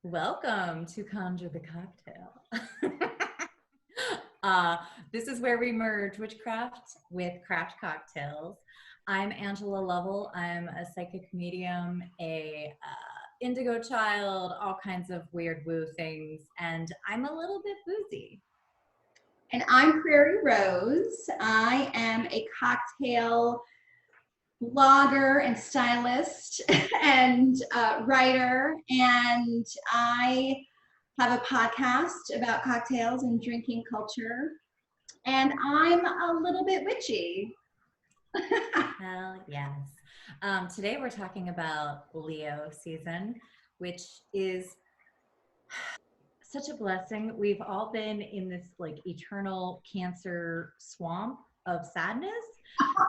Welcome to Conjure the Cocktail. This is where we merge witchcraft with craft cocktails. I'm Angela Lovell. I'm a psychic medium, a indigo child, all kinds of weird woo things, and I'm a little bit boozy. And I'm Prairie Rose. I am a cocktail blogger and stylist and writer, and I have a podcast about cocktails and drinking culture, and I'm a little bit witchy. Hell yes. Today we're talking about Leo season, which is such a blessing. We've all been in this like eternal Cancer swamp of sadness.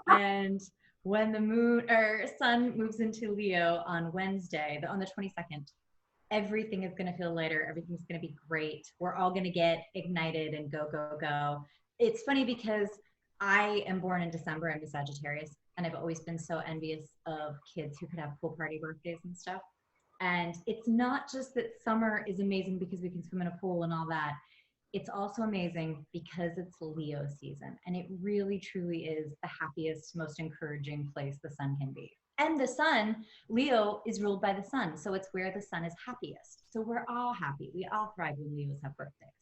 And when the moon or sun moves into Leo on Wednesday, on the 22nd, everything is going to feel lighter. Everything's going to be great. We're all going to get ignited and go, go, go. It's funny because I am born in December. I'm a Sagittarius, and I've always been so envious of kids who could have pool party birthdays and stuff. And it's not just that summer is amazing because we can swim in a pool and all that. It's also amazing because it's Leo season, and it really truly is the happiest, most encouraging place the sun can be. And the sun, Leo is ruled by the sun, so it's where the sun is happiest. So we're all happy. We all thrive when Leos have birthdays.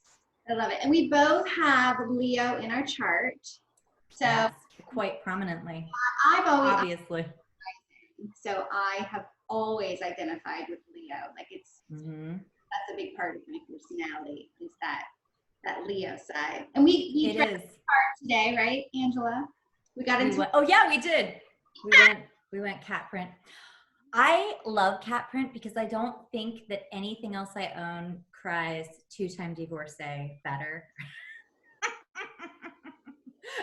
I love it. And we both have Leo in our chart. So yes, quite prominently. I've always obviously. So I have always identified with Leo. Like that's a big part of my personality is that Leo side. And we drank the card today, right, Angela? We got into oh yeah, we did. We went cat print. I love cat print because I don't think that anything else I own cries two-time divorcee better.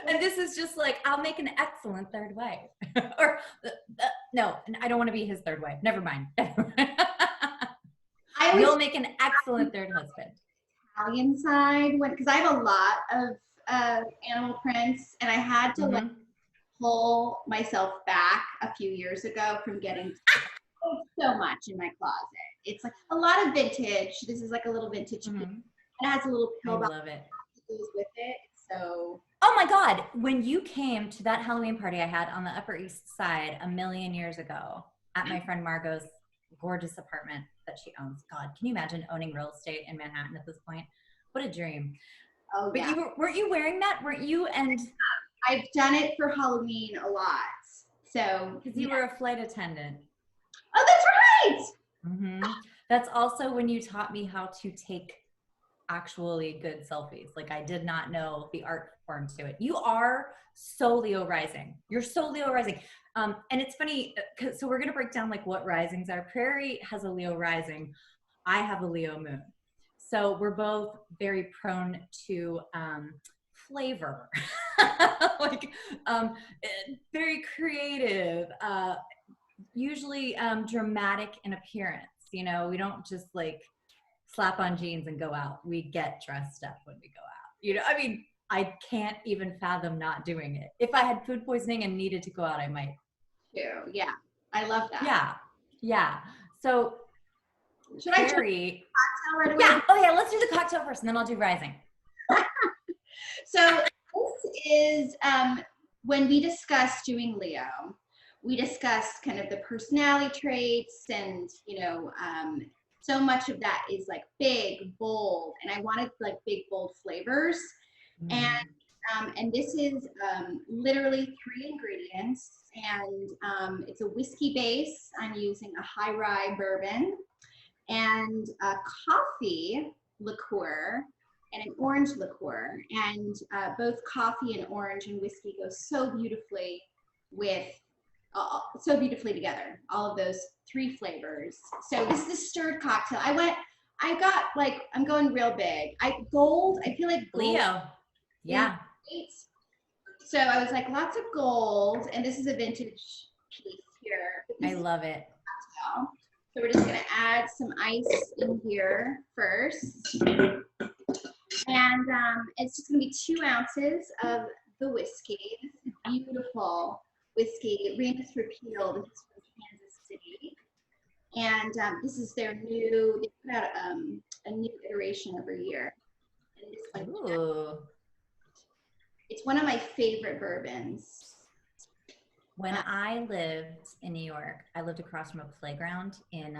And this is just like, I'll make an excellent third wife. Or no, I don't want to be his third wife. Never mind. You'll make an excellent third husband. Italian side, because I have a lot of animal prints, and I had to like pull myself back a few years ago from getting so much in my closet. It's like a lot of vintage. This is like a little vintage piece. And it has a little pill I love it. That goes with it. So oh my God, when you came to that Halloween party I had on the Upper East Side a million years ago at my friend Margot's gorgeous apartment that she owns. God, can you imagine owning real estate in Manhattan at this point? What a dream. Oh, but yeah. Weren't you wearing that? Weren't you? And I've done it for Halloween a lot. So because you were a flight attendant. Oh, that's right. That's also when you taught me how to take actually good selfies. Like I did not know the art form to it. You are so Leo rising. You're so Leo rising. And it's funny, so we're going to break down like what risings are. Prairie has a Leo rising. I have a Leo moon. So we're both very prone to flavor, like very creative, usually dramatic in appearance. You know, we don't just like slap on jeans and go out. We get dressed up when we go out. You know, I mean, I can't even fathom not doing it. If I had food poisoning and needed to go out, I might. Yeah, I love that. Yeah. So, should I try the cocktail right away? Yeah. Oh yeah, let's do the cocktail first, and then I'll do rising. So this is when we discussed doing Leo. We discussed kind of the personality traits, and so much of that is like big, bold, and I wanted like big, bold flavors. And this is literally 3 ingredients, and it's a whiskey base. I'm using a high rye bourbon and a coffee liqueur and an orange liqueur. And both coffee and orange and whiskey go so beautifully together, all of those 3 flavors. So this is a stirred cocktail. I'm going real big. I feel like gold. Leo. Yeah. So I was like, lots of gold, and this is a vintage piece here. I love it. So we're just gonna add some ice in here first. And it's just gonna be 2 ounces of the whiskey. This is beautiful whiskey, Remus Repeal. This is from Kansas City. And this is their new, they put out a new iteration every year. And Ooh. it's one of my favorite bourbons. When I lived in New York, I lived across from a playground in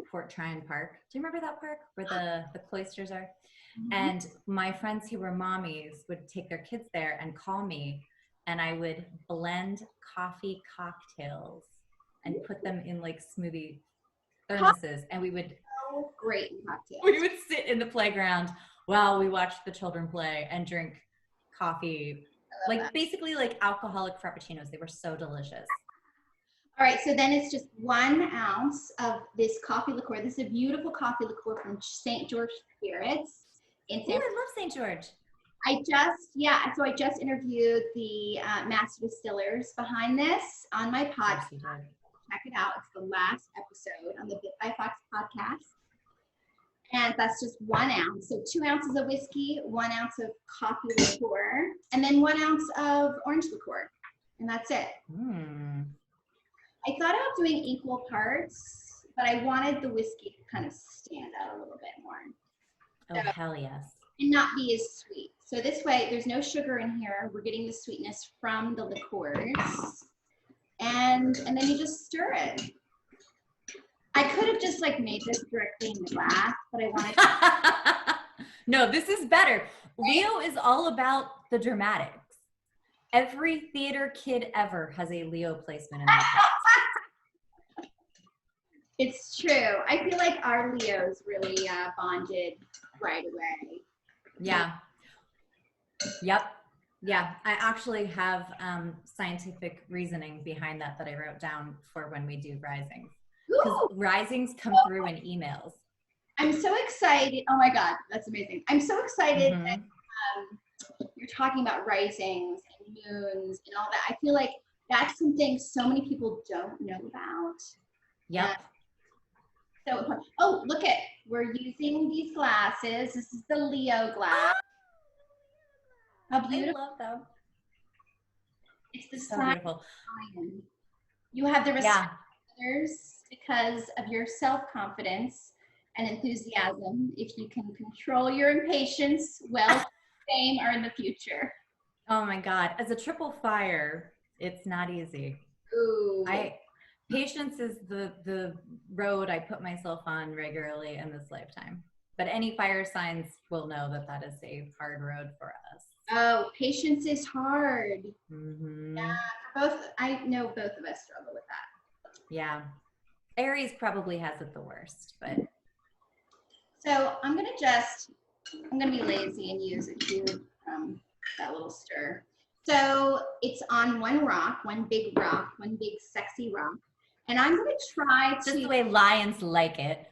Fort Tryon Park. Do you remember that park where the cloisters are? And my friends who were mommies would take their kids there and call me, and I would blend coffee cocktails and put them in like smoothie thermoses, and we would great cocktails. We would sit in the playground while we watched the children play and drink coffee, like basically like alcoholic frappuccinos. They were so delicious. All right, so then it's just 1 ounce of this coffee liqueur. This is a beautiful coffee liqueur from St. George Spirits in San Francisco. I love St. George. So I just interviewed the master distillers behind this on my podcast. Check it out. It's the last episode on the Bit by Fox podcast. And that's just 1 ounce. So 2 ounces of whiskey, 1 ounce of coffee liqueur, and then 1 ounce of orange liqueur. And that's it. I thought about doing equal parts, but I wanted the whiskey to kind of stand out a little bit more. Oh, hell yes. And not be as sweet. So this way, there's no sugar in here. We're getting the sweetness from the liqueurs. And then you just stir it. I could have just like made this directly in the glass, but I wanted to. No, this is better. Leo is all about the dramatics. Every theater kid ever has a Leo placement in their house. It's true. I feel like our Leos really bonded right away. Yeah. Yep. Yeah. I actually have scientific reasoning behind that I wrote down for when we do risings. Because risings come through in emails. I'm so excited. Oh my God, that's amazing. I'm so excited that you're talking about risings and moons and all that. I feel like that's something so many people don't know about. Yep. So, look at, we're using these glasses. This is the Leo glass. How beautiful. I love them. It's the so sign beautiful. You have the respect of others because of your self-confidence and enthusiasm. If you can control your impatience, well, same are in the future. Oh my God. As a triple fire, it's not easy. Ooh. Patience is the road I put myself on regularly in this lifetime. But any fire signs will know that is a hard road for us. Oh, patience is hard. Mm-hmm. Yeah, I know both of us struggle with that. Yeah. Aries probably has it the worst, but. So I'm gonna be lazy and use a cube from that little stir. So it's on one big rock, one big sexy rock. And I'm gonna try to. Just the way lions like it.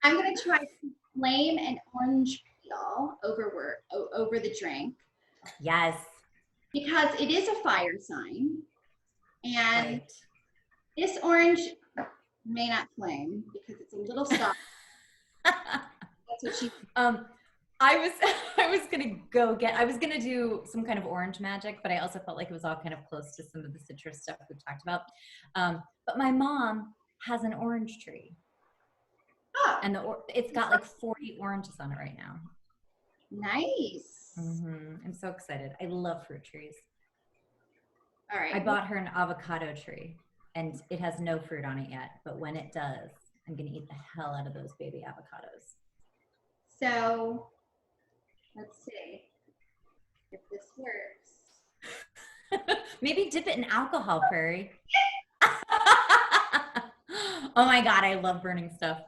I'm gonna try to flame an orange peel over the drink. Yes. Because it is a fire sign. And this orange may not flame because it's a little soft. That's what she. I was gonna do some kind of orange magic, but I also felt like it was all kind of close to some of the citrus stuff we've talked about. But my mom has an orange tree, and it's got like 40 oranges on it right now. Nice. Mm-hmm. I'm so excited. I love fruit trees. All right. I bought her an avocado tree, and it has no fruit on it yet. But when it does, I'm gonna eat the hell out of those baby avocados. So. Let's see if this works. Maybe dip it in alcohol, Prairie. Oh my God, I love burning stuff.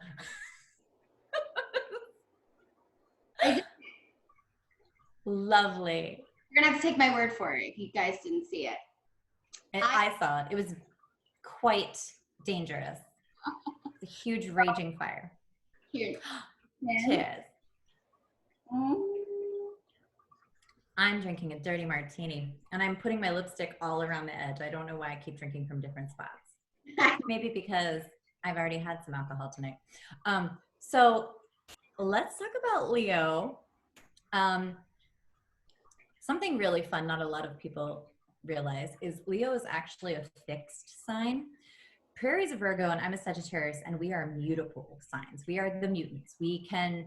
Lovely. You're gonna have to take my word for it if you guys didn't see it. I saw it. It was quite dangerous. It's a huge raging fire. Cheers. Cheers. I'm drinking a dirty martini, and I'm putting my lipstick all around the edge. I don't know why I keep drinking from different spots. Maybe because I've already had some alcohol tonight. So let's talk about Leo. Something really fun, not a lot of people realize, is Leo is actually a fixed sign. Prairie's a Virgo and I'm a Sagittarius, and we are mutable signs. We are the mutants. We can,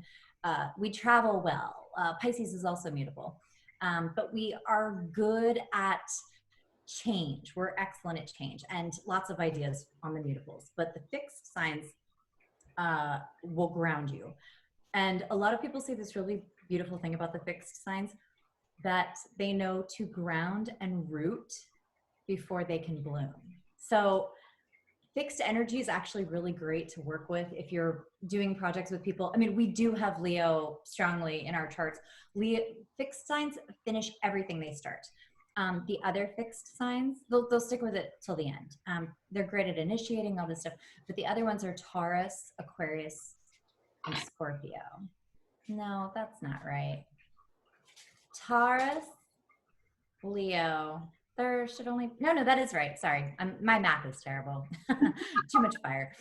we travel well. Pisces is also mutable. But we are good at change. We're excellent at change and lots of ideas on the mutables. But the fixed signs will ground you. And a lot of people say this really beautiful thing about the fixed signs, that they know to ground and root before they can bloom. So fixed energy is actually really great to work with if you're doing projects with people. I mean, we do have Leo strongly in our charts. Fixed signs finish everything they start. The other fixed signs, they'll stick with it till the end. They're great at initiating all this stuff, but the other ones are Taurus, Aquarius, and Scorpio. No, that's not right. Taurus, Leo, there should only, no, that is right. Sorry. My math is terrible. Too much fire.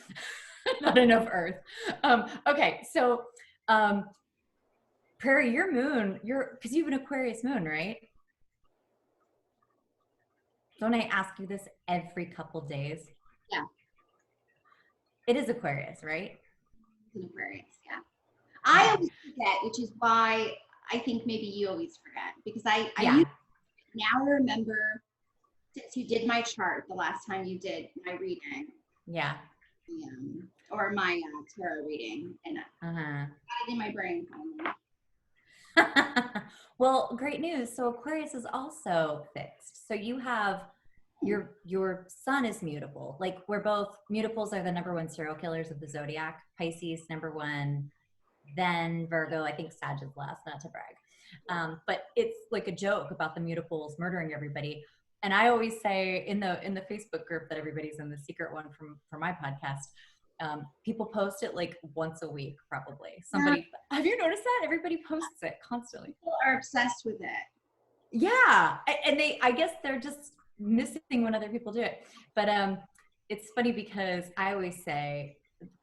Not enough earth. Okay. So, Prairie, your moon, because you have an Aquarius moon, right? Don't I ask you this every couple days? Yeah. It is Aquarius, right? It's an Aquarius, yeah. I always forget, which is why I think maybe you always forget, because I now remember, since you did my chart the last time you did my reading. Yeah. Or my tarot reading, and I got it in my brain finally. Well, great news. So Aquarius is also fixed. So you have your sun is mutable. Like, we're both, mutables are the #1 serial killers of the zodiac. Pisces #1, then Virgo. I think Sag is last, not to brag. But it's like a joke about the mutables murdering everybody. And I always say in the Facebook group that everybody's in, the secret one for my podcast, people post it like once a week, probably. Somebody, have you noticed that? Everybody posts it constantly. People are obsessed with it. Yeah. And I guess they're just missing when other people do it. But it's funny because I always say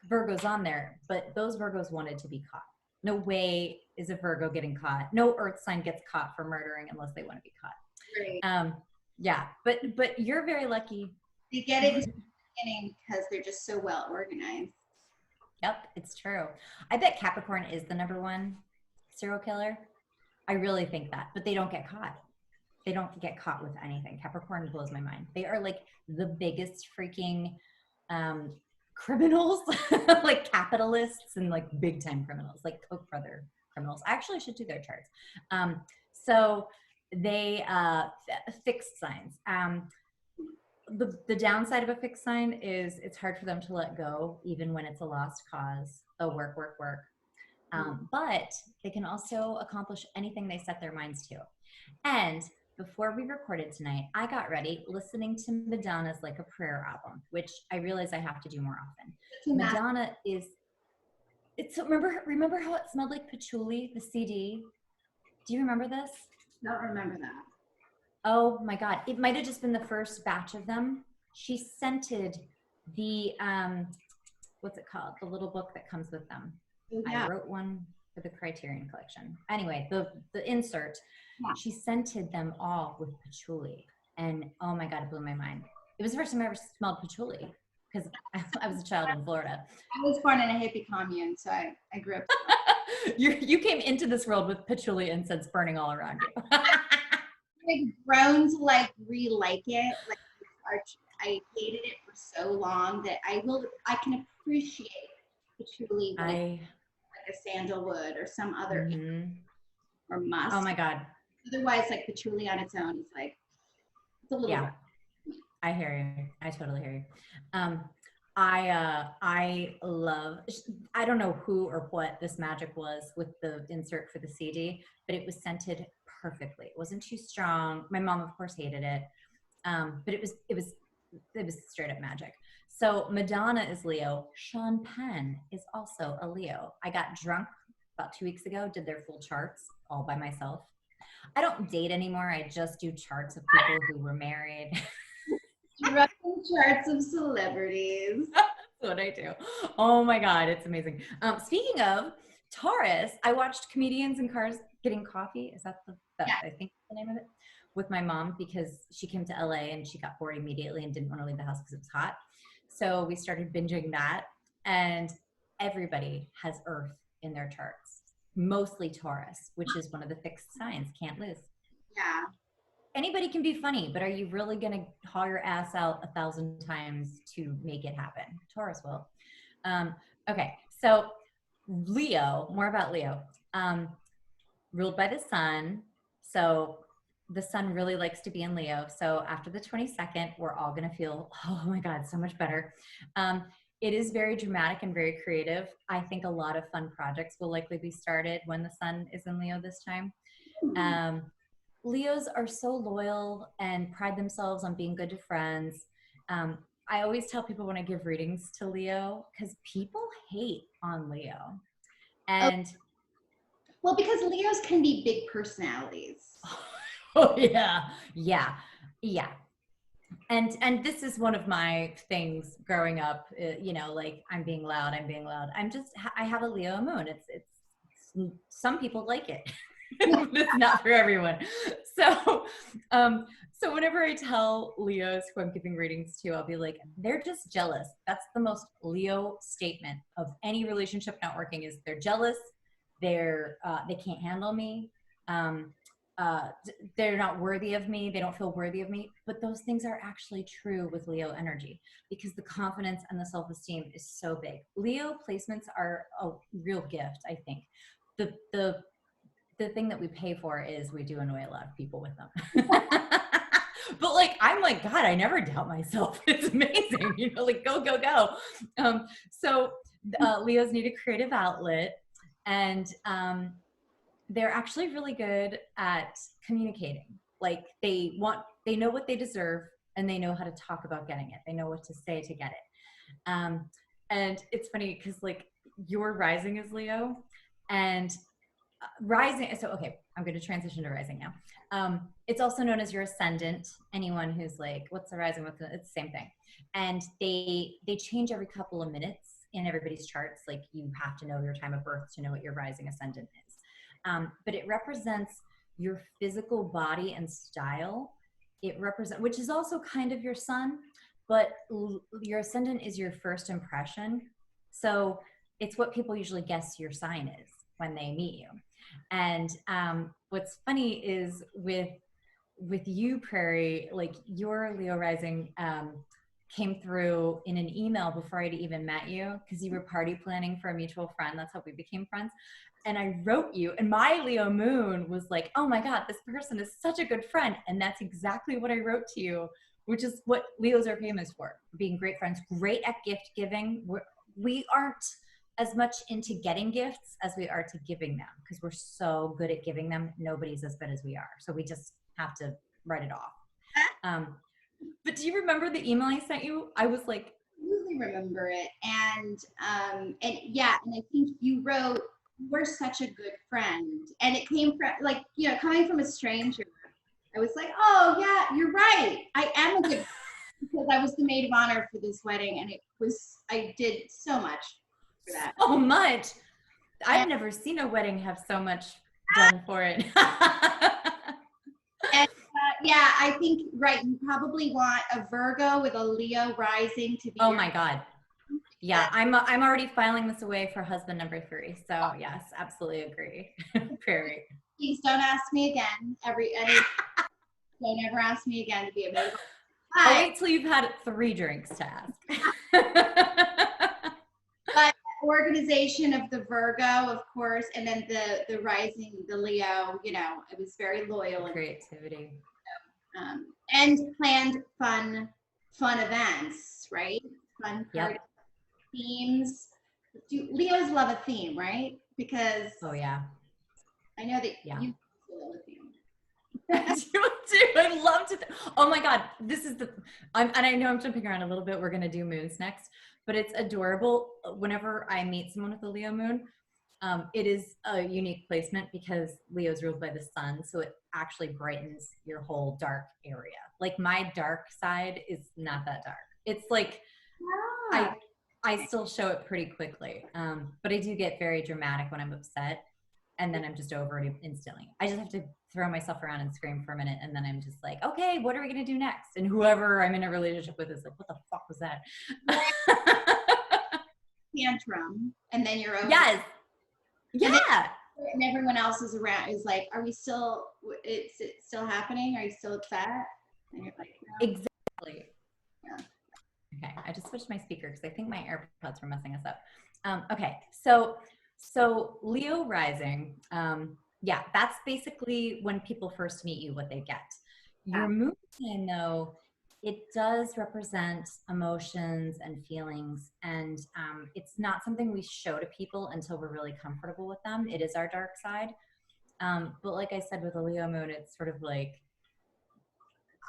Virgo's on there, but those Virgos wanted to be caught. No way is a Virgo getting caught. No earth sign gets caught for murdering unless they want to be caught. Right. Yeah, but you're very lucky. They get it in the beginning because they're just so well organized. Yep, it's true. I bet Capricorn is the #1 serial killer. I really think that, but they don't get caught. They don't get caught with anything. Capricorn blows my mind. They are like the biggest freaking criminals, like capitalists and like big time criminals, like Koch brother criminals. I actually should do their charts. So they fixed signs. The downside of a fixed sign is it's hard for them to let go, even when it's a lost cause. They'll work. But they can also accomplish anything they set their minds to. And before we recorded tonight, I got ready listening to Madonna's Like a Prayer album, which I realize I have to do more often. Madonna is, remember how it smelled like patchouli, the CD? Do you remember this? Don't remember that. Oh my God. It might have just been the first batch of them. She scented the, what's it called? The little book that comes with them. Oh, yeah. I wrote one for the Criterion collection. Anyway, the insert, she scented them all with patchouli. And oh my God, it blew my mind. It was the first time I ever smelled patchouli because I was a child in Florida. I was born in a hippie commune, so I grew up. You came into this world with patchouli incense burning all around you. I've grown to like re-like it. Like, I hated it for so long that I can appreciate patchouli like a sandalwood or some other or musk. Oh my God. Otherwise, like patchouli on its own is like, it's a little. Yeah. I hear you. I totally hear you. I love, I don't know who or what this magic was with the insert for the CD, but it was scented perfectly. It wasn't too strong. My mom, of course, hated it. But it was straight up magic. So Madonna is Leo. Sean Penn is also a Leo. I got drunk about 2 weeks ago, did their full charts all by myself. I don't date anymore. I just do charts of people who were married. Running charts of celebrities. That's what I do. Oh my God, it's amazing. Speaking of Taurus, I watched Comedians in Cars Getting Coffee. Is that I think the name of it? With my mom, because she came to LA and she got bored immediately and didn't want to leave the house because it was hot. So we started binging that, and everybody has Earth in their charts, mostly Taurus, which is one of the fixed signs, can't lose. Yeah. Anybody can be funny, but are you really going to haul your ass out 1,000 times to make it happen? Taurus will. Okay, so Leo, more about Leo. Ruled by the sun. So the sun really likes to be in Leo. So after the 22nd, we're all going to feel, oh my God, so much better. It is very dramatic and very creative. I think a lot of fun projects will likely be started when the sun is in Leo this time. Leos are so loyal and pride themselves on being good to friends. I always tell people when I give readings to Leo, because people hate on Leo. And well, because Leos can be big personalities. oh yeah. And this is one of my things growing up, like I'm being loud. I have a Leo moon. It's some people like it. It's not for everyone. So whenever I tell Leos who I'm giving readings to, I'll be like, they're just jealous. That's the most Leo statement of any relationship not working is they're jealous. They can't handle me. They're not worthy of me. They don't feel worthy of me. But those things are actually true with Leo energy because the confidence and the self-esteem is so big. Leo placements are a real gift, I think. The thing that we pay for is we do annoy a lot of people with them. But I'm like, God, I never doubt myself. It's amazing. Go. So Leos need a creative outlet, and they're actually really good at communicating. They know what they deserve, and they know how to talk about getting it. They know what to say to get it. And it's funny because your rising is Leo, and rising. So, okay, I'm going to transition to rising now. It's also known as your ascendant. Anyone who's what's the rising? It's the same thing. And they change every couple of minutes in everybody's charts. You have to know your time of birth to know what your rising ascendant is. But it represents your physical body and style. Which is also kind of your sun, but your ascendant is your first impression. So it's what people usually guess your sign is when they meet you. And what's funny is with you, Prairie, your Leo rising came through in an email before I'd even met you because you were party planning for a mutual friend. That's how we became friends. And I wrote you, and my Leo moon was like, oh my God, this person is such a good friend. And that's exactly what I wrote to you, which is what Leos are famous for, being great friends, great at gift giving. We aren't as much into getting gifts as we are to giving them because we're so good at giving them. Nobody's as good as we are. So we just have to write it off. But do you remember the email I sent you? I was like, I really remember it. And yeah, and I think you wrote, we're such a good friend. And it came from coming from a stranger. I was like, oh yeah, you're right. I am a good friend because I was the maid of honor for this wedding, and I did so much for that. So much. I've never seen a wedding have so much done for it. And yeah, I think, right, you probably want a Virgo with a Leo rising to be. Oh my God. Yeah, I'm already filing this away for husband number 3. So yes, absolutely agree. Prairie. Please don't ask me again. Don't ever ask me again to be a maid. I'll wait till you've had 3 drinks to ask. But organization of the Virgo, of course, and then the rising, the Leo, it was very loyal and creativity. And planned fun events, right? Fun party themes. Leos love a theme, right? Because oh yeah, I know that you love a theme. I do. I love to. Oh my God, this is and I know I'm jumping around a little bit. We're gonna do moons next, but it's adorable. Whenever I meet someone with a Leo moon, it is a unique placement because Leo's ruled by the sun, so it actually brightens your whole dark area. My dark side is not that dark. It's I still show it pretty quickly, but I do get very dramatic when I'm upset, and then I'm just over it instantly. I just have to throw myself around and scream for a minute, and then I'm just like, okay, what are we gonna do next? And whoever I'm in a relationship with is like, what the fuck was that? Tantrum, and then you're over. Yes. Yeah. And everyone else is around is like, are we still? It's still happening? Are you still upset? And you're like, no. Exactly. Yeah. Okay, I just switched my speaker because I think my AirPods were messing us up. Okay, so Leo rising, yeah, that's basically when people first meet you, what they get. Your moon sign, though, it does represent emotions and feelings, and it's not something we show to people until we're really comfortable with them. It is our dark side. But like I said, with a Leo moon, it's sort of like,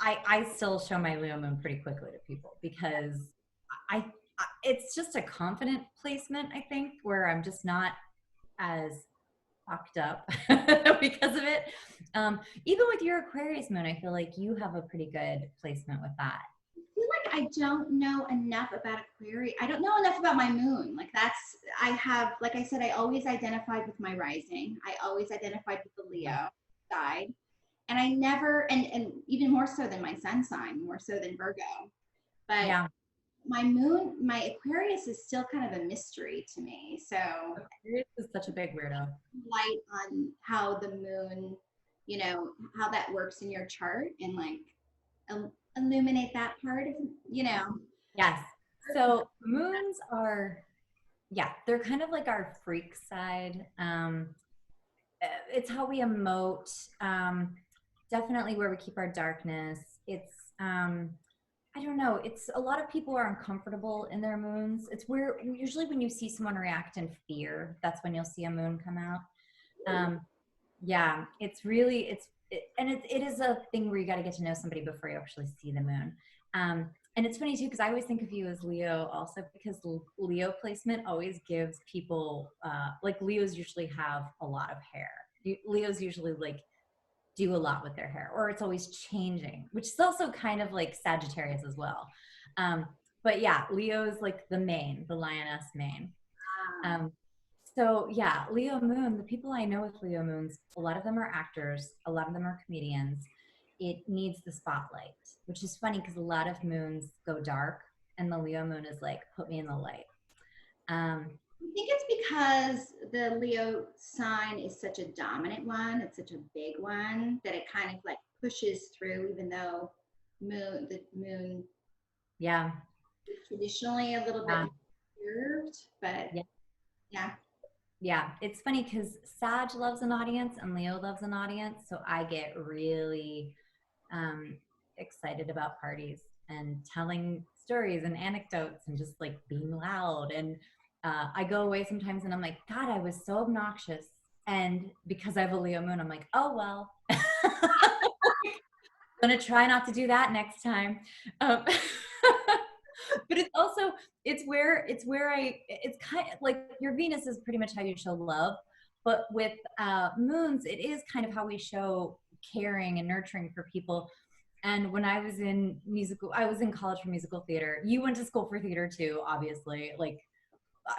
I still show my Leo moon pretty quickly to people because it's just a confident placement, I think, where I'm just not as fucked up because of it. Even with your Aquarius moon, I feel like you have a pretty good placement with that. I feel like I don't know enough about Aquarius. I don't know enough about my moon. Like like I said, I always identified with my rising. I always identified with the Leo side. And I never, and even more so than my sun sign, more so than Virgo. But yeah, my moon, my Aquarius is still kind of a mystery to me. So Aquarius is such a big weirdo. Light on how the moon, how that works in your chart, and like illuminate that part of, Yes. So moons are, yeah, they're kind of like our freak side. It's how we emote. Definitely where we keep our darkness. It's I don't know. It's a lot of people are uncomfortable in their moons. It's where usually when you see someone react in fear, that's when you'll see a moon come out. Yeah, it's really it is a thing where you got to get to know somebody before you actually see the moon. And it's funny too because I always think of you as Leo also because Leo placement always gives people like Leos usually have a lot of hair. Leos usually like do a lot with their hair, or it's always changing, which is also kind of like Sagittarius as well. But yeah, Leo is like the lioness main. So yeah, Leo moon, the people I know with Leo moons, a lot of them are actors, a lot of them are comedians. It needs the spotlight, which is funny because a lot of moons go dark and the Leo moon is like, put me in the light. I think it's because the Leo sign is such a dominant one. It's such a big one that it kind of like pushes through, even though the moon, yeah, is traditionally a little bit reserved, but yeah. Yeah, it's funny because Sag loves an audience and Leo loves an audience. So I get really excited about parties and telling stories and anecdotes and just like being loud. And I go away sometimes and I'm like, God, I was so obnoxious. And because I have a Leo moon, I'm like, oh, well, I'm going to try not to do that next time. But it's kind of like your Venus is pretty much how you show love, but with moons it is kind of how we show caring and nurturing for people. And when I was in college for musical theater. You went to school for theater too, obviously, like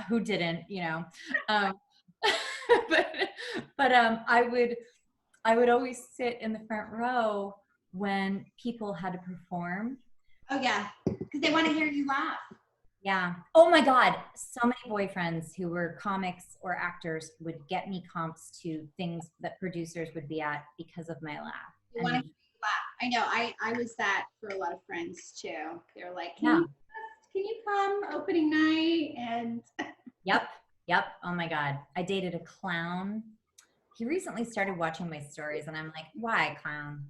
who didn't, but I would always sit in the front row when people had to perform. Oh yeah, because they want to hear you laugh. Yeah. Oh my God. So many boyfriends who were comics or actors would get me comps to things that producers would be at because of my laugh. They want to hear you laugh. I know. I was that for a lot of friends too. They're like, can you come opening night? And Yep. Oh my God. I dated a clown. He recently started watching my stories and I'm like, why, clown?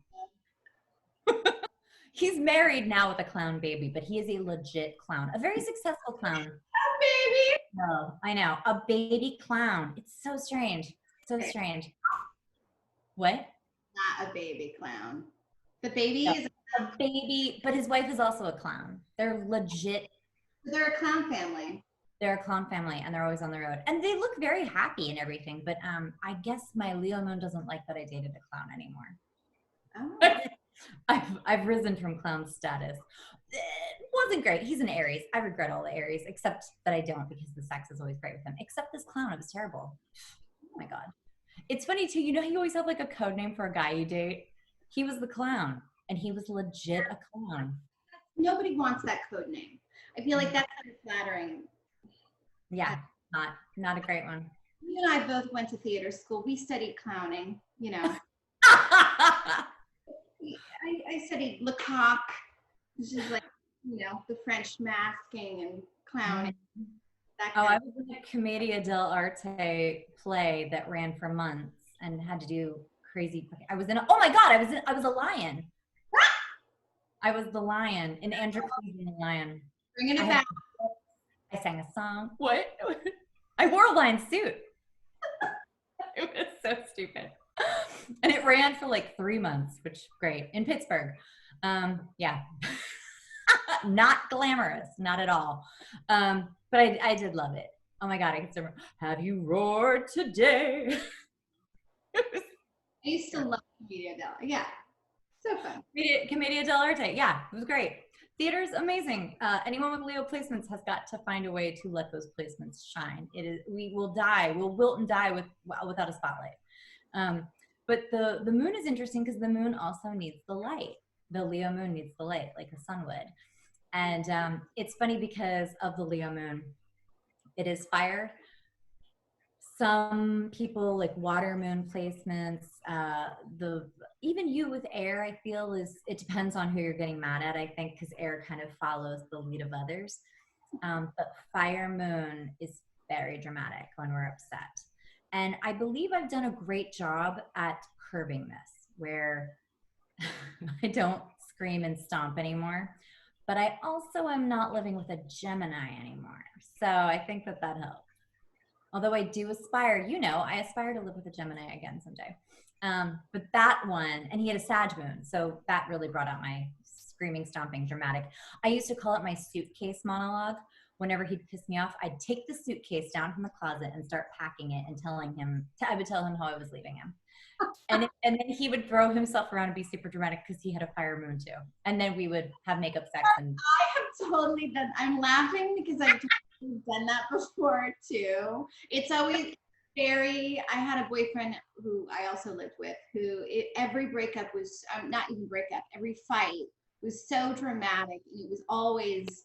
He's married now with a clown baby, but he is a legit clown, a very successful clown. Oh, baby. No, I know. A baby clown. It's so strange. So strange. What? Not a baby clown. The baby is a baby, but his wife is also a clown. They're legit. They're a clown family. They're a clown family and they're always on the road. And they look very happy and everything. But I guess my Leo moon doesn't like that I dated a clown anymore. Oh. I've risen from clown status. It wasn't great. He's an Aries. I regret all the Aries, except that I don't because the sex is always great with him. Except this clown, it was terrible. Oh my God. It's funny too. You know, you always have like a code name for a guy you date. He was the clown, and he was legit a clown. Nobody wants that code name. I feel like that's unflattering. Yeah, not a great one. You and I both went to theater school. We studied clowning, you know. I studied Lecoq, which is like, you know, the French masking and clowning. That Oh, kind I of. was in a Commedia dell'arte play that ran for months and had to do crazy. I was in. Oh my God, I was a lion. I was the lion in Andrew Cleveland the Lion. Bringing it I, back. I sang a song. What? I wore a lion suit. It was so stupid. And it ran for like 3 months, which great in Pittsburgh. Yeah. Not glamorous, not at all. But I did love it. Oh my God, I can still remember. Have you roared today? I used to love Commedia dell'arte. Yeah, so fun. Commedia dell'arte. Yeah, it was great. Theater's amazing. Anyone with Leo placements has got to find a way to let those placements shine. It is. We will die. We'll wilt and die without a spotlight. But the moon is interesting because the moon also needs the light. The Leo moon needs the light, like a sun would. And it's funny because of the Leo moon. It is fire. Some people like water moon placements. Even you with air, I feel it depends on who you're getting mad at. I think because air kind of follows the lead of others. But fire moon is very dramatic when we're upset. And I believe I've done a great job at curbing this, where I don't scream and stomp anymore. But I also am not living with a Gemini anymore. So I think that helps. Although I do aspire, I aspire to live with a Gemini again someday. But that one, and he had a Sag moon. So that really brought out my screaming, stomping, dramatic. I used to call it my suitcase monologue. Whenever he'd piss me off, I'd take the suitcase down from the closet and start packing it and I would tell him how I was leaving him. And then he would throw himself around and be super dramatic because he had a fire moon too. And then we would have makeup sex. And I have totally done. I'm laughing because I've done that before too. It's always I had a boyfriend who I also lived with every breakup was not even breakup, every fight was so dramatic, and it was always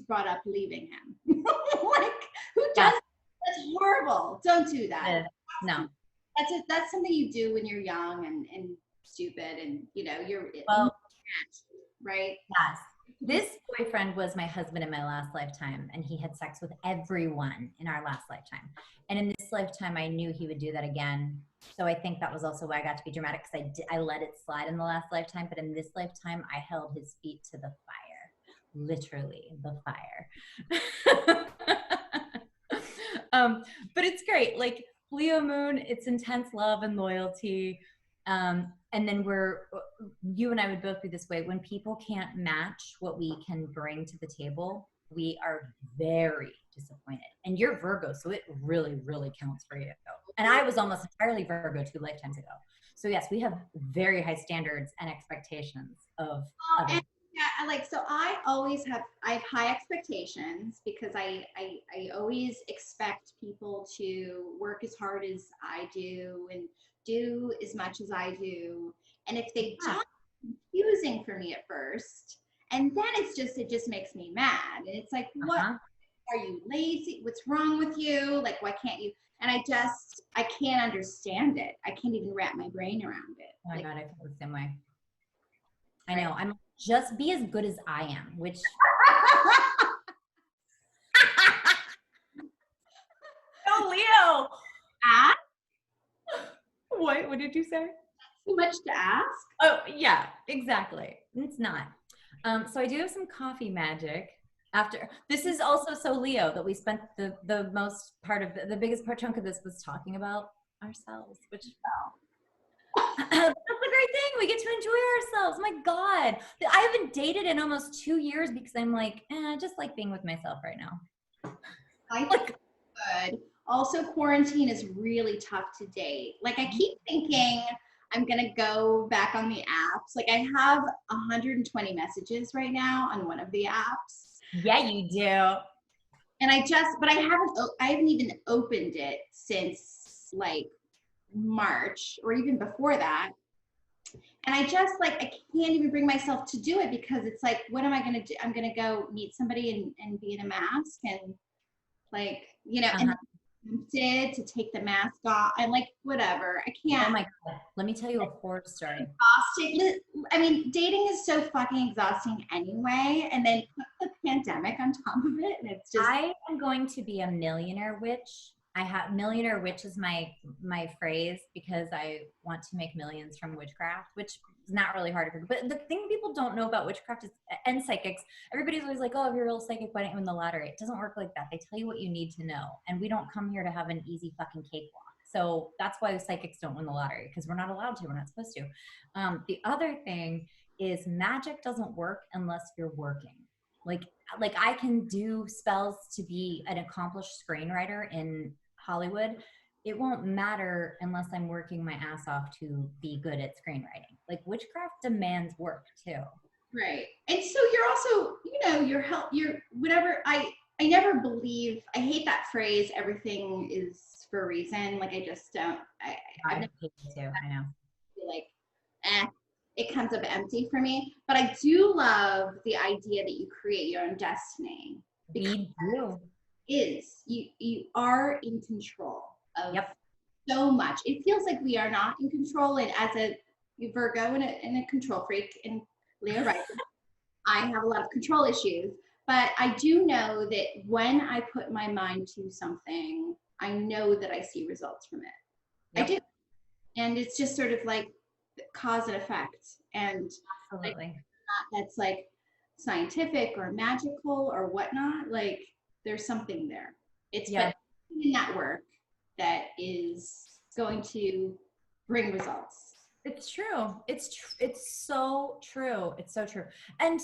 brought up leaving him. Like, who does that? That's horrible. Don't do that. No. That's something you do when you're young and stupid, and you're right. Yes. This boyfriend was my husband in my last lifetime, and he had sex with everyone in our last lifetime. And in this lifetime, I knew he would do that again. So I think that was also why I got to be dramatic, because I let it slide in the last lifetime. But in this lifetime, I held his feet to the fire, literally the fire. But it's great. Like Leo moon, it's intense love and loyalty. And then you and I would both be this way. When people can't match what we can bring to the table, we are very disappointed. And you're Virgo, so it really, really counts for you. And I was almost entirely Virgo 2 lifetimes ago. So yes, we have very high standards and expectations of others. Yeah, so I have high expectations because I always expect people to work as hard as I do and do as much as I do. And if they don't, it's confusing for me at first. And then it just makes me mad. And it's like, what? Are you lazy? What's wrong with you? Like, why can't you? And I can't understand it. I can't even wrap my brain around it. Oh my God, I feel the same way. I know. I'm just be as good as I am, which. Oh, Leo. Ask? What did you say? Too much to ask? Oh, yeah, exactly. It's not. So I do have some coffee magic. After this is also so Leo that we spent the most part of the biggest chunk of this was talking about ourselves, which that's a great thing. We get to enjoy ourselves. My God, I haven't dated in almost 2 years because I'm like, I just like being with myself right now. I think good. Also, quarantine is really tough to date. Like, I keep thinking I'm gonna go back on the apps. Like, I have 120 messages right now on one of the apps. Yeah, you do. And but I haven't even opened it since like March or even before that. And I just like, I can't even bring myself to do it because it's like, what am I going to do? I'm going to go meet somebody and be in a mask and like, and Uh-huh. tempted to take the mask off. I'm like, whatever. I Oh can't. my God. Let me tell you a horror story. Exhausting. I mean, dating is so fucking exhausting anyway. And then put the pandemic on top of it. And it's just, I am going to be a millionaire witch. I have millionaire witch is my phrase because I want to make millions from witchcraft, which is not really hard to. But the thing people don't know about witchcraft is and psychics. Everybody's always like, "Oh, if you're a real psychic, why don't you win the lottery?" It doesn't work like that. They tell you what you need to know, and we don't come here to have an easy fucking cakewalk. So that's why psychics don't win the lottery because we're not allowed to. We're not supposed to. The other thing is magic doesn't work unless you're working. Like like I can do spells to be an accomplished screenwriter in Hollywood. It won't matter unless I'm working my ass off to be good at screenwriting. Like witchcraft demands work too. right. And so you're also, you're whatever. I never believe, I hate that phrase, everything is for a reason. Like, I just don't, I've I never hate it too. I know. feel like, it comes up empty for me. But I do love the idea that you create your own destiny because We do. you are in control of Yep. so much. It feels like we are not in control. And as a Virgo and a control freak and Leo rising, I have a lot of control issues. But I do know that when I put my mind to something, I know that I see results from it. I Yep. do. And it's just sort of like cause and effect. And like, Absolutely. that's like scientific or magical or whatnot. Like, there's something there. It's Yeah. but in that work that is going to bring results. It's true. It's so true. It's so true. And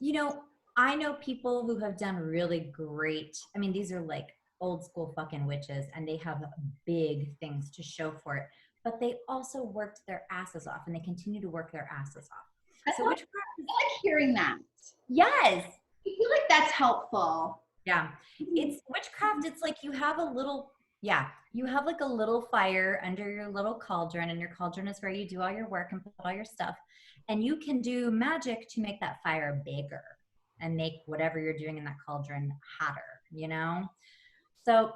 you know, I know people who have done really great. I mean, these are like old school fucking witches and they have big things to show for it. But they also worked their asses off and they continue to work their asses off. I So like, witchcraft is I like hearing that. yes. I feel like that's helpful. Yeah. It's witchcraft. It's like you have a little, yeah, you have like a little fire under your little cauldron, and your cauldron is where you do all your work and put all your stuff. And you can do magic to make that fire bigger and make whatever you're doing in that cauldron hotter, you know? So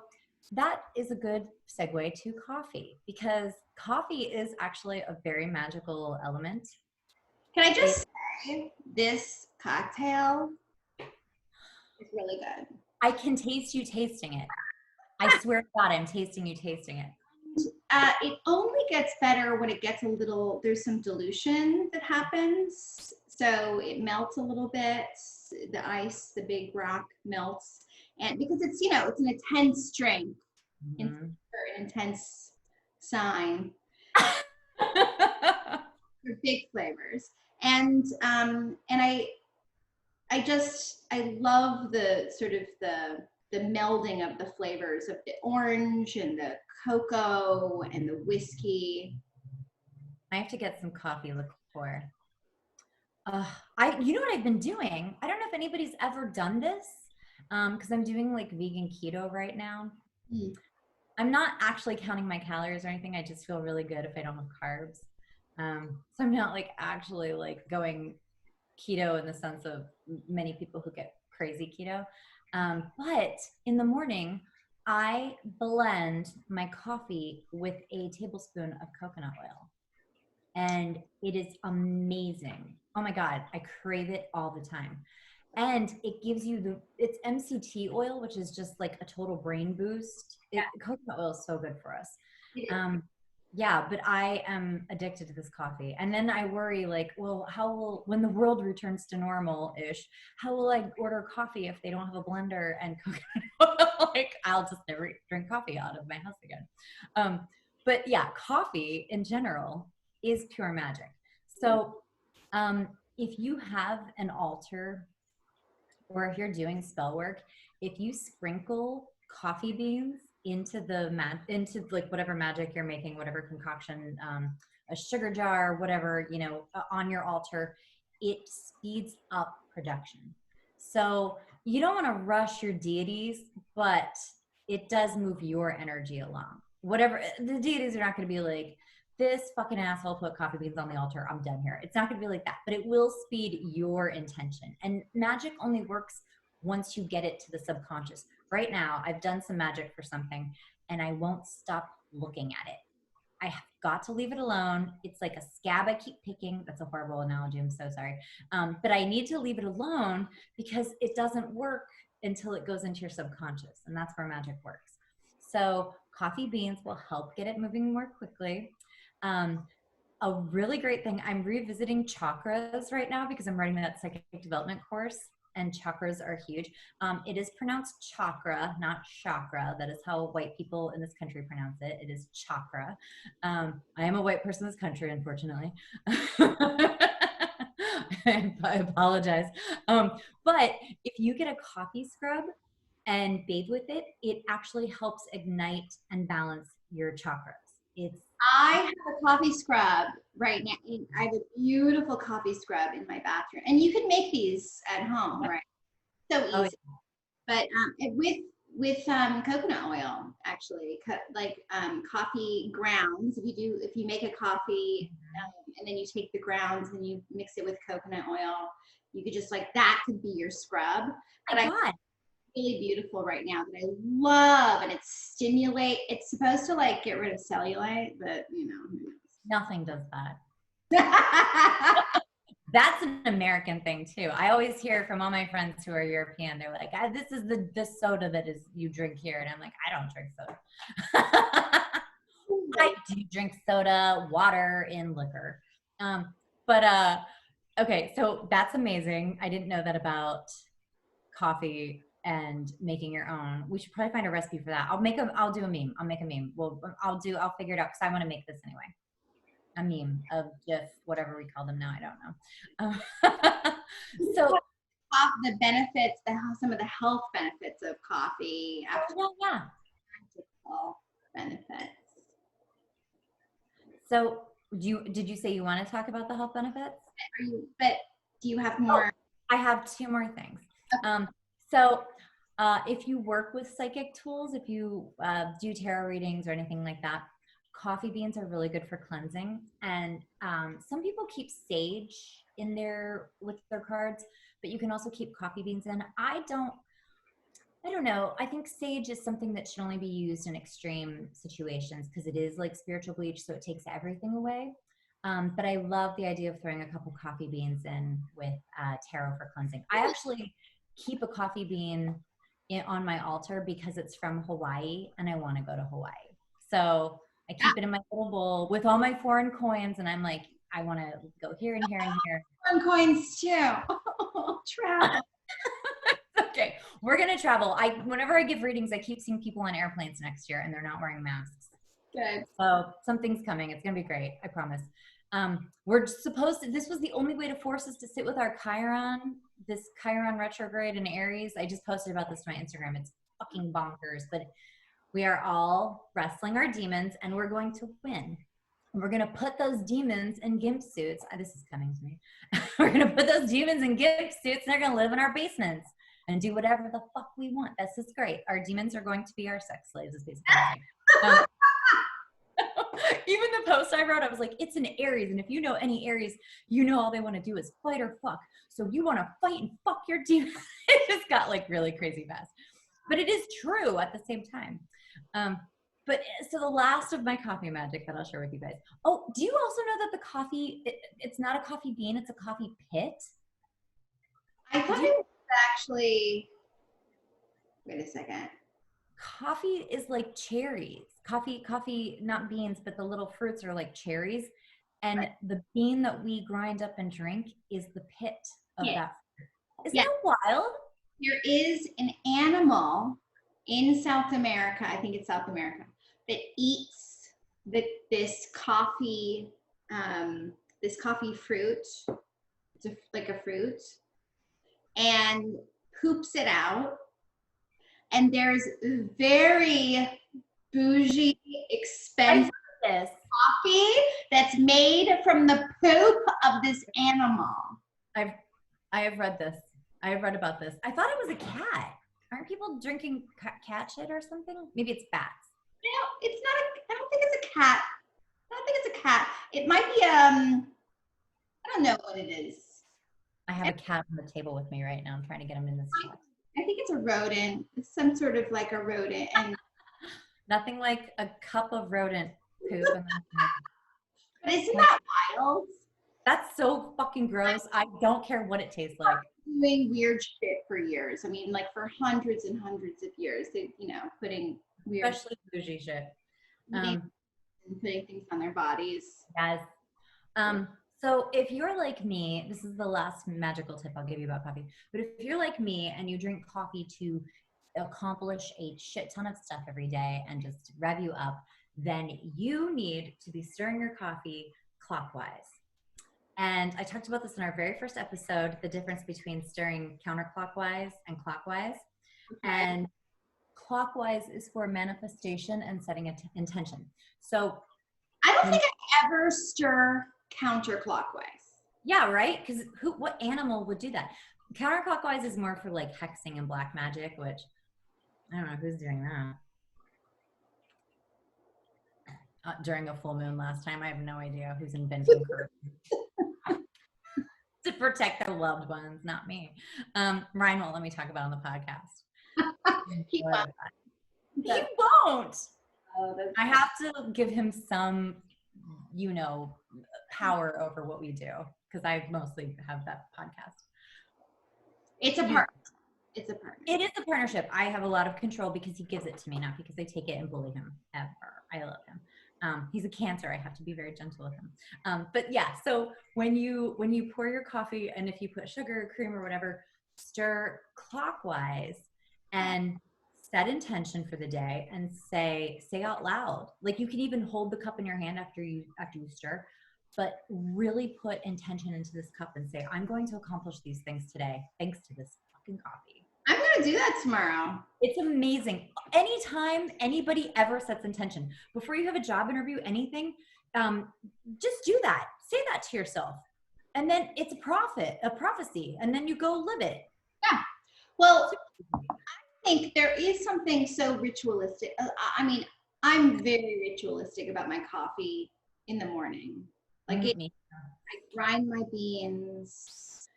that is a good segue to coffee because coffee is actually a very magical element. Can I It, just say this cocktail is really good. I can taste you tasting it. I swear to God, I'm tasting you tasting it. It only gets better when it gets a little, there's some dilution that happens. So it melts a little bit. The ice, the big rock melts. And because it's an intense drink and Mhm. an intense sign for big flavors. And I love the sort of the melding of the flavors of the orange and the cocoa and the whiskey. I have to get some coffee liqueur. You know what I've been doing? I don't know if anybody's ever done this, because I'm doing like vegan keto right now. Mm. I'm not actually counting my calories or anything. I just feel really good if I don't have carbs. So I'm not like actually like going keto in the sense of many people who get crazy keto. But in the morning, I blend my coffee with a tablespoon of coconut oil. And it is amazing. Oh my God, I crave it all the time. And it gives you it's MCT oil, which is just like a total brain boost. Coconut oil is so good for us. Um, yeah, but I am addicted to this coffee. And then I worry like, well, when the world returns to normal ish, how will I order coffee if they don't have a blender and coconut oil? Like, I'll just never drink coffee out of my house again. But yeah, coffee in general is pure magic. So if you have an altar or if you're doing spell work, if you sprinkle coffee beans into into like whatever magic you're making, whatever concoction, a sugar jar, whatever, on your altar, it speeds up production. So you don't want to rush your deities, but it does move your energy along. whatever, the deities are not going to be like, this fucking asshole put coffee beans on the altar, I'm done here. It's not going to be like that, but it will speed your intention. And magic only works once you get it to the subconscious. Right now, I've done some magic for something and I won't stop looking at it. I have got to leave it alone. It's like a scab I keep picking. That's a horrible analogy. I'm so sorry. But I need to leave it alone because it doesn't work until it goes into your subconscious. And that's where magic works. So coffee beans will help get it moving more quickly. A really great thing, I'm revisiting chakras right now because I'm writing that psychic development course, and chakras are huge. It is pronounced chakra, not chakra. That is how white people in this country pronounce it. It is chakra. I am a white person in this country, unfortunately. I apologize. But if you get a coffee scrub and bathe with it, it actually helps ignite and balance your chakras. I have a coffee scrub right now. I have a beautiful coffee scrub in my bathroom, and you can make these at home, right? So easy. Oh, yeah. But with coconut oil, actually, like coffee grounds. If you make a coffee and then you take the grounds and you mix it with coconut oil, you could just like that could be your scrub. But I really beautiful right now that I love, and it's supposed to like get rid of cellulite, but you know, who knows. Nothing does that. That's an American thing too. I always hear from all my friends who are European, they're like, this is the soda that is you drink here. And I'm like, I don't drink soda. I do drink soda, water, and liquor. Okay, so that's amazing. I didn't know that about coffee and making your own. We should probably find a recipe for that. I'll do a meme. I'll make a meme. Well, I'll figure it out because I want to make this anyway. A meme of just whatever we call them now. I don't know. So the benefits, some of the health benefits of coffee. Yeah. Practical benefits. So did you say you want to talk about the health benefits? But do you have more? I have two more things. Okay. If you work with psychic tools, if you do tarot readings or anything like that, coffee beans are really good for cleansing. And some people keep sage in with their cards, but you can also keep coffee beans in. I don't know. I think sage is something that should only be used in extreme situations because it is like spiritual bleach, so it takes everything away. But I love the idea of throwing a couple coffee beans in with tarot for cleansing. I actually keep a coffee bean on my altar because it's from Hawaii and I want to go to Hawaii. So I keep it in my little bowl with all my foreign coins, and I'm like, I want to go here and here and here. Foreign coins too. Travel. Okay, we're gonna travel. Whenever I give readings, I keep seeing people on airplanes next year, and they're not wearing masks. Good. So something's coming. It's gonna be great. I promise. We're supposed to. This was the only way to force us to sit with our Chiron. This Chiron retrograde in Aries. I just posted about this to my Instagram. It's fucking bonkers, but we are all wrestling our demons, and we're going to win. We're going to put those demons in gimp suits. This is coming to me. We're going to put those demons in gimp suits, and they're going to live in our basements and do whatever the fuck we want. This is great. Our demons are going to be our sex slaves, is basically even the post I wrote, I was like, it's an Aries. And if you know any Aries, you know all they want to do is fight or fuck. So you want to fight and fuck your demons. It just got like really crazy fast. But it is true at the same time. So the last of my coffee magic that I'll share with you guys. Oh, do you also know that the coffee, it's not a coffee bean, it's a coffee pit? I thought it was actually, wait a second. Coffee is like cherries. Coffee, not beans, but the little fruits are like cherries. And the bean that we grind up and drink is the pit of that fruit. Isn't that wild? There is an animal in South America, I think it's South America, that eats this coffee fruit. It's like a fruit, and poops it out. And there's very bougie, expensive coffee that's made from the poop of this animal. I have read this. I have read about this. I thought it was a cat. Aren't people drinking cat shit or something? Maybe it's bats. No, it's not. think it's a cat. I don't think it's a cat. It might be I don't know what it is. I have a cat on the table with me right now. I'm trying to get him in this shot. I think it's a rodent. It's some sort of like a rodent. And nothing like a cup of rodent poop. but isn't that wild? That's so fucking gross. I don't care what it tastes like. Doing weird shit for years. I mean, like for hundreds and hundreds of years, they, putting weird, especially bougie shit. Putting things on their bodies. Yes. So if you're like me, this is the last magical tip I'll give you about coffee. But if you're like me and you drink coffee to accomplish a shit ton of stuff every day and just rev you up, then you need to be stirring your coffee clockwise. And I talked about this in our very first episode, the difference between stirring counterclockwise and clockwise. Okay. And clockwise is for manifestation and setting an intention. So I don't think I ever stir counterclockwise. Yeah, right? Because what animal would do that? Counterclockwise is more for like hexing and black magic, which I don't know who's doing that. During a full moon last time, I have no idea who's inventing curses to protect their loved ones, not me. Ryan won't let me talk about it on the podcast. He won't. He won't. Oh, I have to give him some, power over what we do, because I mostly have that podcast. It's a partnership. It's a partnership. It is a partnership. I have a lot of control because he gives it to me, not because I take it and bully him ever. I love him. He's a Cancer. I have to be very gentle with him. But yeah, so when you pour your coffee, and if you put sugar, cream, or whatever, stir clockwise and set intention for the day and say out loud. Like you can even hold the cup in your hand after you stir, but really put intention into this cup and say, I'm going to accomplish these things today thanks to this fucking coffee. I'm going to do that tomorrow. It's amazing. Anytime anybody ever sets intention, before you have a job interview, anything, just do that. Say that to yourself. And then it's a prophecy, and then you go live it. Yeah. Well, I think there is something so ritualistic. I mean, I'm very ritualistic about my coffee in the morning. Like I grind my beans.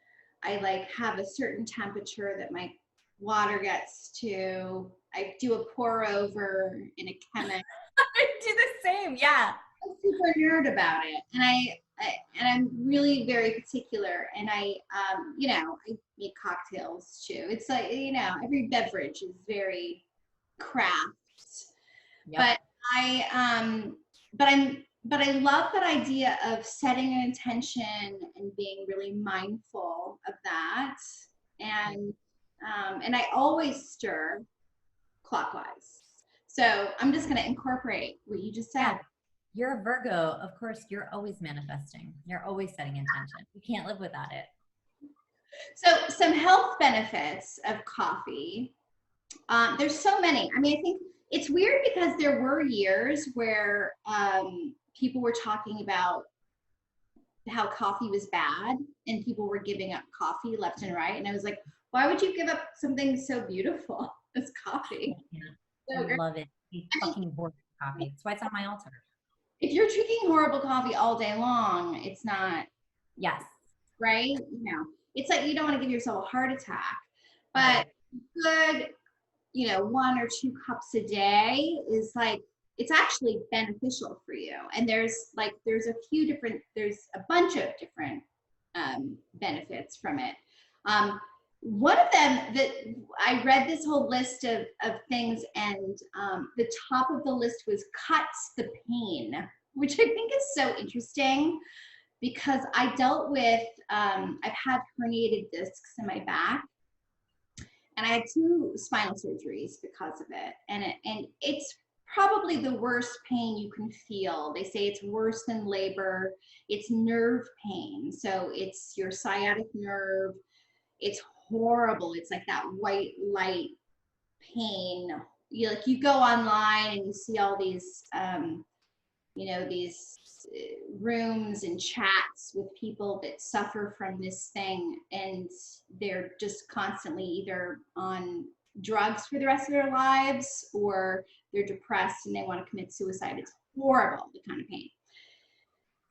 I like have a certain temperature that my water gets to. I do a pour over in a chemist. I do the same. Yeah. I'm super nerd about it. And I'm really very particular. And I make cocktails too. It's like, every beverage is very craft. Yep. But I love that idea of setting an intention and being really mindful of that. And I always stir clockwise. So I'm just going to incorporate what you just said. Yeah. You're a Virgo. Of course, you're always manifesting. You're always setting intention. You can't live without it. So some health benefits of coffee. There's so many. I mean, I think it's weird because there were years where people were talking about how coffee was bad and people were giving up coffee left and right. And I was like, why would you give up something so beautiful as coffee? Yeah, I love it. It's fucking horrible coffee. That's why it's on my altar. If you're drinking horrible coffee all day long, it's not. Yes. Right? It's like you don't want to give yourself a heart attack. But good, 1 or 2 cups a day is like, it's actually beneficial for you. And there's a bunch of different benefits from it. One of them that I read this whole list of things, and the top of the list was cuts the pain, which I think is so interesting because I dealt with, I've had herniated discs in my back, and I had 2 spinal surgeries because of it. And it's probably the worst pain you can feel. They say it's worse than labor. It's nerve pain. So it's your sciatic nerve. It's horrible. It's like that white light pain. You go online and you see all these, these rooms and chats with people that suffer from this thing, and they're just constantly either on drugs for the rest of their lives or they're depressed and they want to commit suicide. It's horrible, the kind of pain.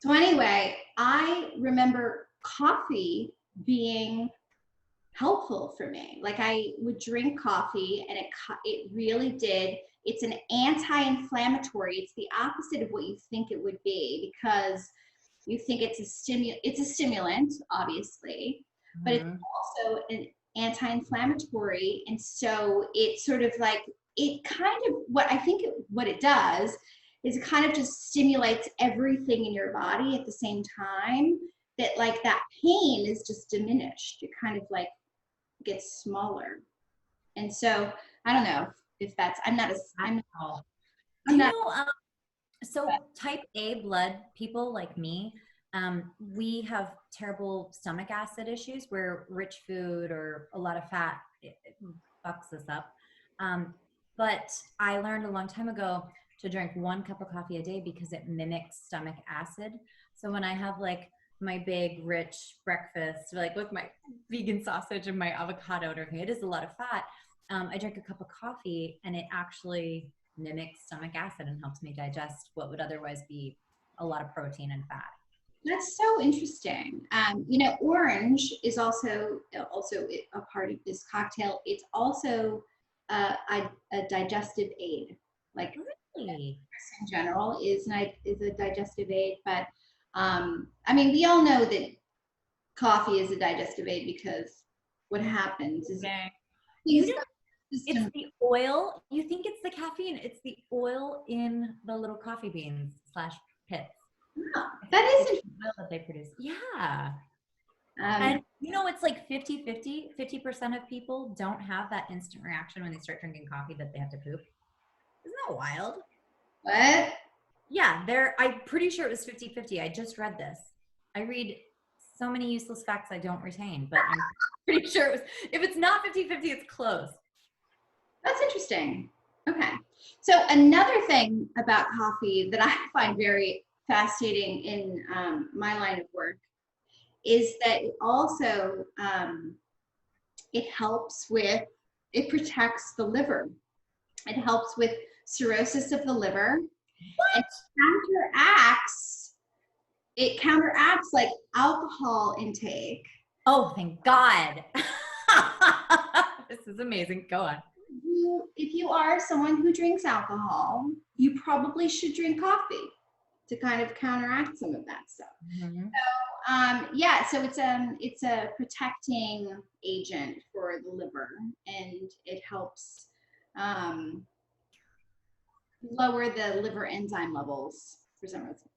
So anyway, I remember coffee being helpful for me. Like I would drink coffee and it really did. It's an anti-inflammatory. It's the opposite of what you think it would be, because you think it's a stimulant, obviously, but it's also an anti-inflammatory. And so it sort of like, it kind of, what it does is it kind of just stimulates everything in your body at the same time, that like that pain is just diminished. It kind of like gets smaller. And so I don't know if that's, So type A blood people like me, we have terrible stomach acid issues where rich food or a lot of fat it fucks us up. But I learned a long time ago to drink 1 cup of coffee a day because it mimics stomach acid. So when I have like my big rich breakfast, like with my vegan sausage and my avocado, okay, it is a lot of fat. I drink a cup of coffee and it actually mimics stomach acid and helps me digest what would otherwise be a lot of protein and fat. That's so interesting. Orange is also a part of this cocktail. It's also a digestive aid. Like really? in general is a digestive aid, but we all know that coffee is a digestive aid because what happens is it's the oil. You think it's the caffeine? It's the oil in the little coffee beans / pits. Oh, that is the oil that they produce. Yeah. And it's like 50-50. 50% of people don't have that instant reaction when they start drinking coffee that they have to poop. Isn't that wild? What? Yeah, I'm pretty sure it was 50-50. I just read this. I read so many useless facts I don't retain, but I'm pretty sure it was, if it's not 50-50, it's close. That's interesting. Okay. So another thing about coffee that I find very fascinating in my line of work is that it also, it protects the liver. It helps with cirrhosis of the liver. What? It counteracts like alcohol intake. Oh, thank God. This is amazing. Go on. If you are someone who drinks alcohol, you probably should drink coffee to kind of counteract some of that stuff. Mm-hmm. So it's a protecting agent for the liver, and it helps lower the liver enzyme levels for some reason.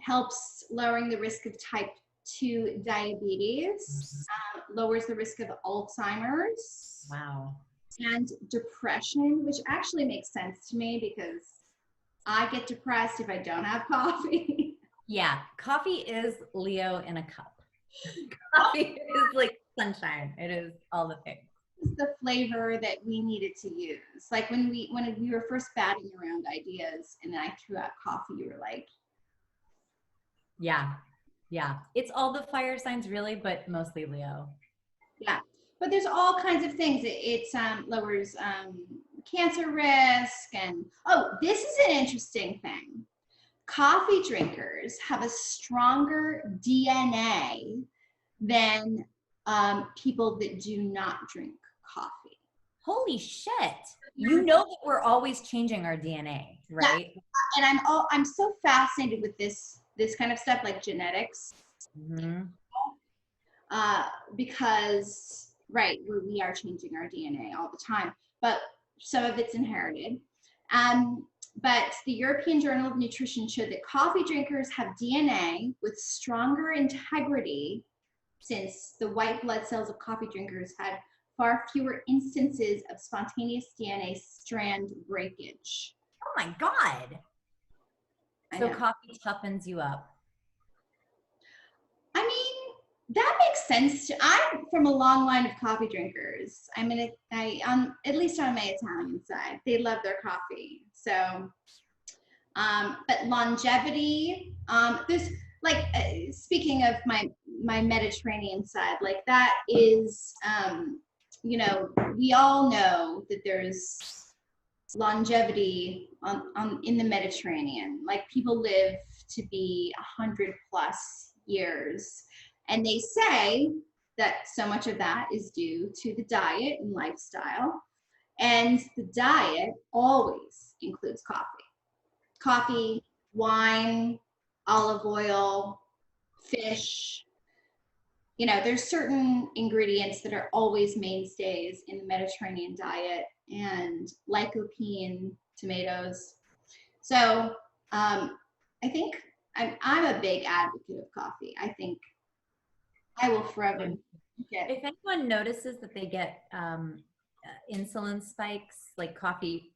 Helps lowering the risk of type 2 diabetes, lowers the risk of Alzheimer's. Wow. And depression, which actually makes sense to me because I get depressed if I don't have coffee. Yeah, coffee is Leo in a cup. Coffee is like sunshine. It is all the things. It's the flavor that we needed to use. Like when we were first batting around ideas and then I threw out coffee, you were like, yeah. It's all the fire signs really, but mostly Leo. Yeah, but there's all kinds of things. It lowers cancer risk, and this is an interesting thing. Coffee drinkers have a stronger DNA than people that do not drink coffee. Holy shit. You know that we're always changing our DNA, right? Yeah. And I'm so fascinated with this kind of stuff, like genetics. Mm-hmm. Because we are changing our DNA all the time, but some of it's inherited. But the European Journal of Nutrition showed that coffee drinkers have DNA with stronger integrity, since the white blood cells of coffee drinkers had far fewer instances of spontaneous DNA strand breakage. Oh my God. So coffee toughens you up. I mean, that makes sense. I'm from a long line of coffee drinkers. At least on my Italian side, they love their coffee. So, but longevity, there's like, speaking of my Mediterranean side, like that is, we all know that there's longevity in the Mediterranean. Like people live to be 100+ years. And they say that so much of that is due to the diet and lifestyle. And the diet always includes coffee, wine, olive oil, fish. You know, there's certain ingredients that are always mainstays in the Mediterranean diet, and lycopene, tomatoes. So I think I'm a big advocate of coffee. I think I will forever get. If anyone notices that they get insulin spikes, like coffee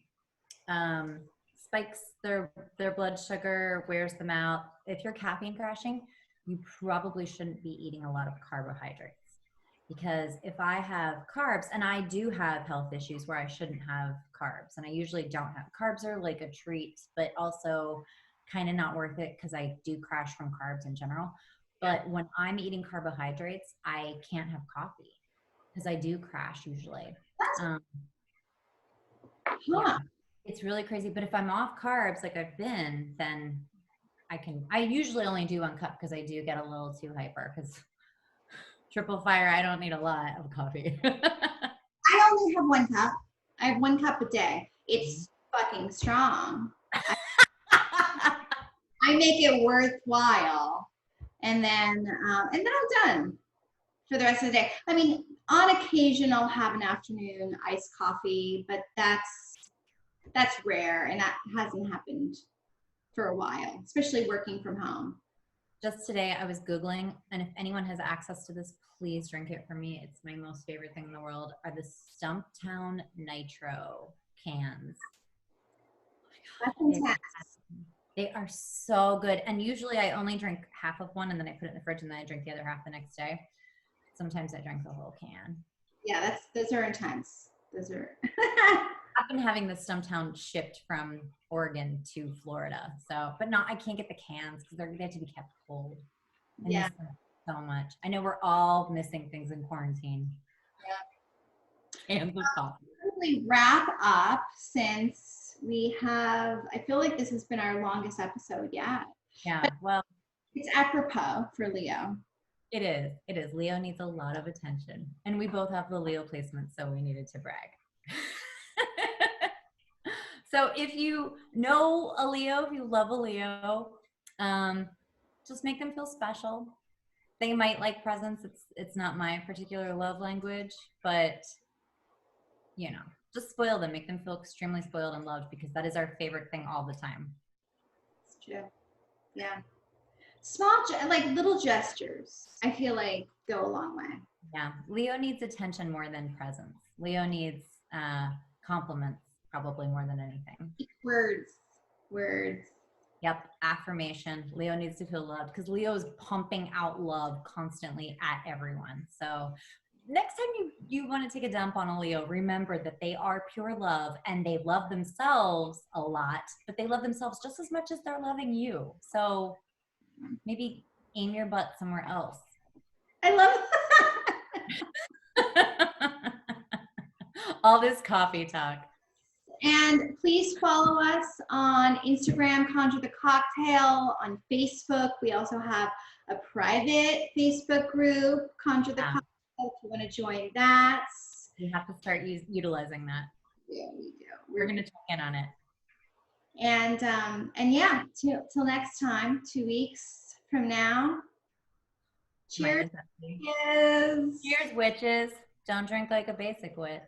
spikes their blood sugar, wears them out. If you're caffeine crashing, you probably shouldn't be eating a lot of carbohydrates. Because if I have carbs, and I do have health issues where I shouldn't have carbs, and I usually don't have carbs, are like a treat, but also kind of not worth it because I do crash from carbs in general. But when I'm eating carbohydrates, I can't have coffee because I do crash usually. Yeah, it's really crazy. But if I'm off carbs, like I've been, then I usually only do 1 cup because I do get a little too hyper because triple fire, I don't need a lot of coffee. I only have 1 cup. I have 1 cup a day. It's fucking strong. I make it worthwhile, and then I'm done for the rest of the day. I mean, on occasion I'll have an afternoon iced coffee, but that's rare, and that hasn't happened for a while, especially working from home. Just today I was Googling, and if anyone has access to this, please drink it for me. It's my most favorite thing in the world, are the Stumptown Nitro cans. That's fantastic. They are so good. And usually I only drink half of one and then I put it in the fridge and then I drink the other half the next day. Sometimes I drink the whole can. Yeah, those are intense. Those are. I've been having the Stumptown shipped from Oregon to Florida. So, but I can't get the cans because they have to be kept cold. I miss them so much. I know we're all missing things in quarantine. Yeah. Cans of coffee. Probably wrap up since we have, I feel like this has been our longest episode yet. Yeah, well. It's apropos for Leo. It is. It is. Leo needs a lot of attention. And we both have the Leo placement, so we needed to brag. So if you know a Leo, if you love a Leo, just make them feel special. They might like presents. It's not my particular love language, but you know, just spoil them. Make them feel extremely spoiled and loved, because that is our favorite thing all the time. It's true. Yeah. Small, like little gestures, I feel like go a long way. Yeah. Leo needs attention more than presents. Leo needs compliments probably more than anything. Words. Yep. Affirmation. Leo needs to feel loved because Leo is pumping out love constantly at everyone. So next time you want to take a dump on a Leo, remember that they are pure love and they love themselves a lot, but they love themselves just as much as they're loving you. So maybe aim your butt somewhere else. I love that. All this coffee talk. And please follow us on Instagram, Conjure the Cocktail, on Facebook. We also have a private Facebook group, Conjure the Cocktail, if you want to join that. We have to start utilizing that. Yeah, we do. We're going to check in on it. And yeah, till next time, 2 weeks from now. Cheers. Cheers, witches. Don't drink like a basic witch.